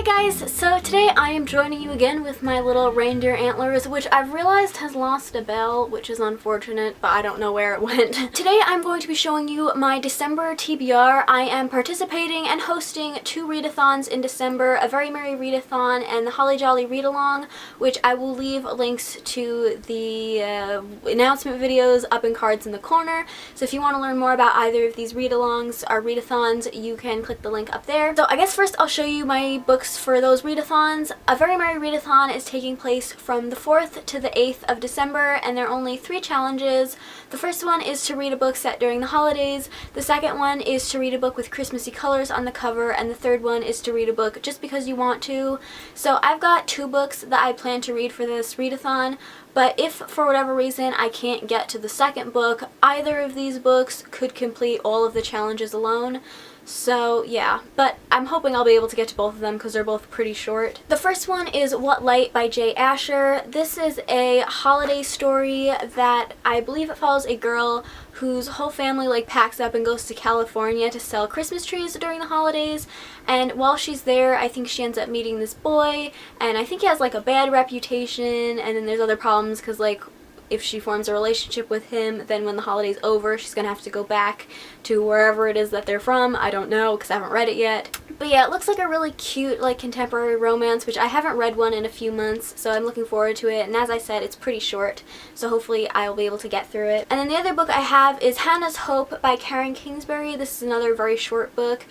guys, so today I am joining you again with my little reindeer antlers, which I've realized has lost a bell, which is unfortunate, but I don't know where it went. Today I'm going to be showing you my December TBR. I am participating and hosting 2 readathons in December, a Very Merry Readathon and the Holly Jolly Read-Along, which I will leave links to the announcement videos up in cards in the corner. So if you want to learn more about either of these read-alongs or readathons, you can click the link up there. So I guess first I'll show you my books for those readathons. A Very Merry Readathon is taking place from the 4th to the 8th of December, and there are only 3 challenges. The first one is to read a book set during the holidays, the second one is to read a book with Christmassy colors on the cover, and the third one is to read a book just because you want to. So I've got 2 books that I plan to read for this readathon, but if for whatever reason I can't get to the second book, either of these books could complete all of the challenges alone. So yeah, but I'm hoping I'll be able to get to both of them because they're both pretty short. The first one is What Light by J. Asher. This is a holiday story that I believe it follows a girl whose whole family packs up and goes to California to sell Christmas trees during the holidays, and while she's there I think she ends up meeting this boy, and I think he has a bad reputation, and then there's other problems because if she forms a relationship with him, then when the holiday's over, she's gonna have to go back to wherever it is that they're from. I don't know, because I haven't read it yet. But yeah, it looks like a really cute, contemporary romance, which I haven't read one in a few months, so I'm looking forward to it. And as I said, it's pretty short, so hopefully I'll be able to get through it. And then the other book I have is Hannah's Hope by Karen Kingsbury. This is another very short book.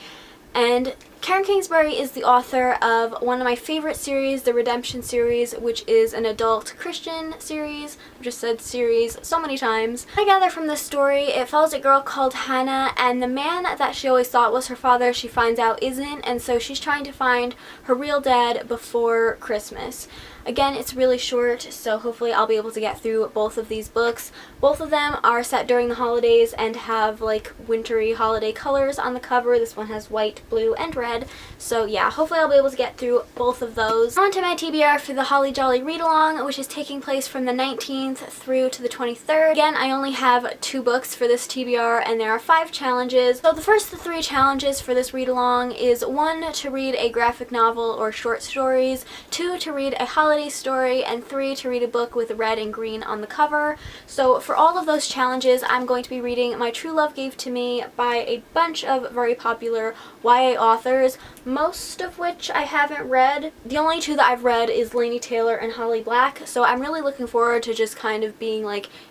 And Karen Kingsbury is the author of one of my favorite series, the Redemption series, which is an adult Christian series. I've just said series so many times. I gather from this story, it follows a girl called Hannah, and the man that she always thought was her father, she finds out isn't, and so she's trying to find her real dad before Christmas. Again, it's really short, so hopefully I'll be able to get through both of these books. Both of them are set during the holidays and have wintry holiday colors on the cover. This one has white, blue, and red. So yeah, hopefully I'll be able to get through both of those. On to my TBR for the Holly Jolly Read-Along, which is taking place from the 19th through to the 23rd. Again, I only have 2 books for this TBR, and there are 5 challenges. So the first 3 challenges for this read-along is 1 to read a graphic novel or short stories, 2 to read a holiday story, and 3 to read a book with red and green on the cover. So for all of those challenges, I'm going to be reading My True Love Gave to Me by a bunch of very popular YA authors, most of which I haven't read. The only 2 that I've read is Laini Taylor and Holly Black, so I'm really looking forward to just kind of being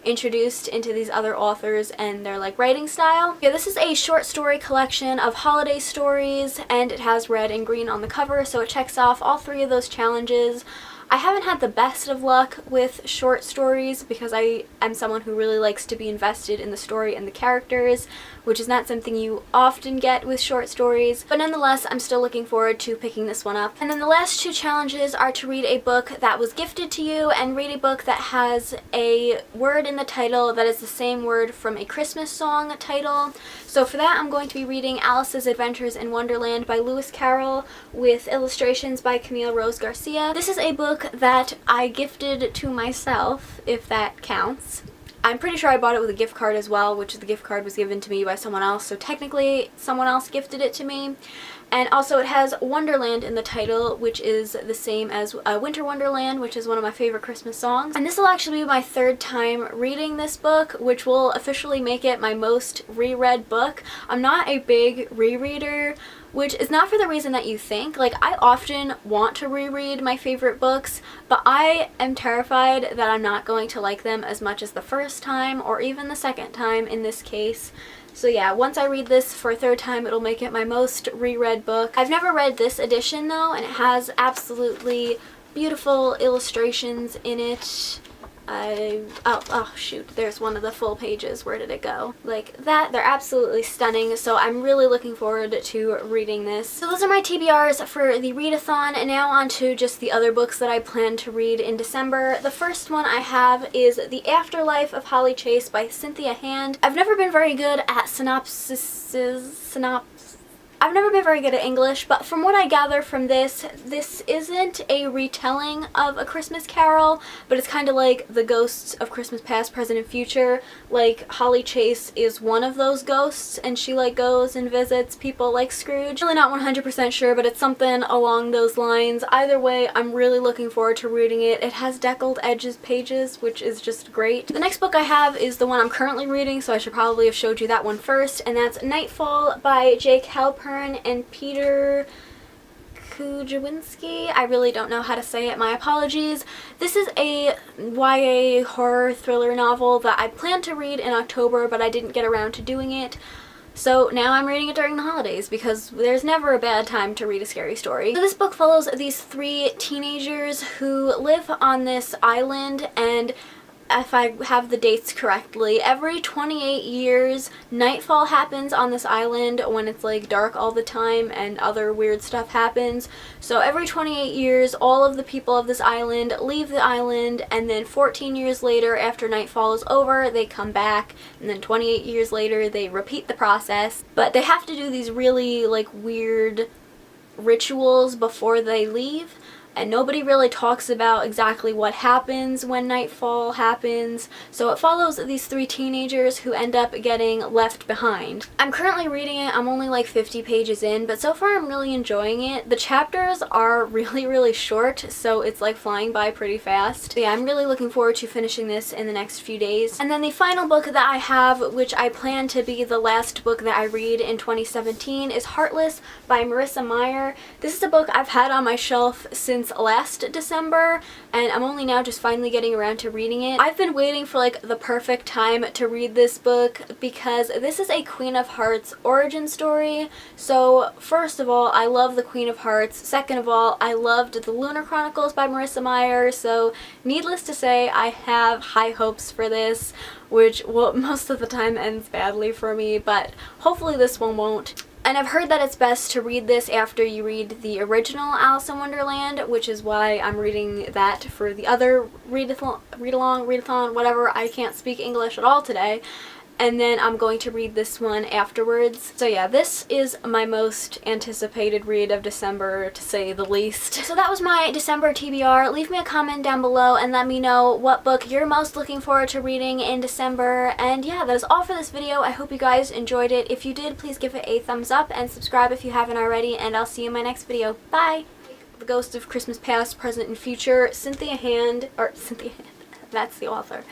introduced into these other authors and their writing style. Yeah, this is a short story collection of holiday stories, and it has red and green on the cover, so it checks off all 3 of those challenges. I haven't had the best of luck with short stories because I am someone who really likes to be invested in the story and the characters, which is not something you often get with short stories, but nonetheless I'm still looking forward to picking this one up. And then the last 2 challenges are to read a book that was gifted to you and read a book that has a word in the title that is the same word from a Christmas song title. So for that I'm going to be reading Alice's Adventures in Wonderland by Lewis Carroll with illustrations by Camille Rose Garcia. This is a book that I gifted to myself, if that counts. I'm pretty sure I bought it with a gift card as well, which the gift card was given to me by someone else, so technically someone else gifted it to me. And also it has Wonderland in the title, which is the same as Winter Wonderland, which is one of my favorite Christmas songs. And this will actually be my 3rd time reading this book, which will officially make it my most reread book. I'm not a big rereader, which is not for the reason that you think. I often want to reread my favorite books, but I am terrified that I'm not going to like them as much as the first time, or even the second time in this case. So yeah, once I read this for a 3rd time, it'll make it my most reread book. I've never read this edition though, and it has absolutely beautiful illustrations in it. Oh shoot, there's one of the full pages. Where did it go? That. They're absolutely stunning, so I'm really looking forward to reading this. So those are my TBRs for the readathon, and now on to just the other books that I plan to read in December. The first one I have is The Afterlife of Holly Chase by Cynthia Hand. I've never been very good at synopsis. I've never been very good at English, but from what I gather from this isn't a retelling of A Christmas Carol, but it's kind of like the ghosts of Christmas past, present, and future. Like, Holly Chase is one of those ghosts, and she like goes and visits people like Scrooge. Really not 100% sure, but it's something along those lines. Either way, I'm really looking forward to reading it. It has deckled edges pages, which is just great. The next book I have is the one I'm currently reading, so I should probably have showed you that one first, and that's Nightfall by Jake Halpern and Peter Kujawinski. I really don't know how to say it, my apologies. This is a YA horror thriller novel that I planned to read in October, but I didn't get around to doing it. So now I'm reading it during the holidays because there's never a bad time to read a scary story. So this book follows these three teenagers who live on this island, and if I have the dates correctly, every 28 years nightfall happens on this island when it's like dark all the time and other weird stuff happens. So every 28 years all of the people of this island leave the island, and then 14 years later after nightfall is over they come back, and then 28 years later they repeat the process. But they have to do these really like weird rituals before they leave. And nobody really talks about exactly what happens when nightfall happens, so it follows these three teenagers who end up getting left behind. I'm currently reading it, I'm only like 50 pages in, but so far I'm really enjoying it. The chapters are really short, so it's like flying by pretty fast. But yeah, I'm really looking forward to finishing this in the next few days. And then the final book that I have, which I plan to be the last book that I read in 2017, is Heartless by Marissa Meyer. This is a book I've had on my shelf since last December, and I'm only now just finally getting around to reading it. I've been waiting for like the perfect time to read this book because this is a Queen of Hearts origin story. So first of all, I love the Queen of Hearts. Second of all, I loved the Lunar Chronicles by Marissa Meyer, so needless to say I have high hopes for this, which well, most of the time ends badly for me, but hopefully this one won't. And I've heard that it's best to read this after you read the original Alice in Wonderland, which is why I'm reading that for the other readathon, whatever. I can't speak English at all today. And then I'm going to read this one afterwards. So yeah, this is my most anticipated read of December, to say the least. So that was my December TBR. Leave me a comment down below and let me know what book you're most looking forward to reading in December. And yeah, that is all for this video. I hope you guys enjoyed it. If you did, please give it a thumbs up and subscribe if you haven't already, and I'll see you in my next video. Bye! The Ghost of Christmas Past, Present, and Future, Cynthia Hand, that's the author.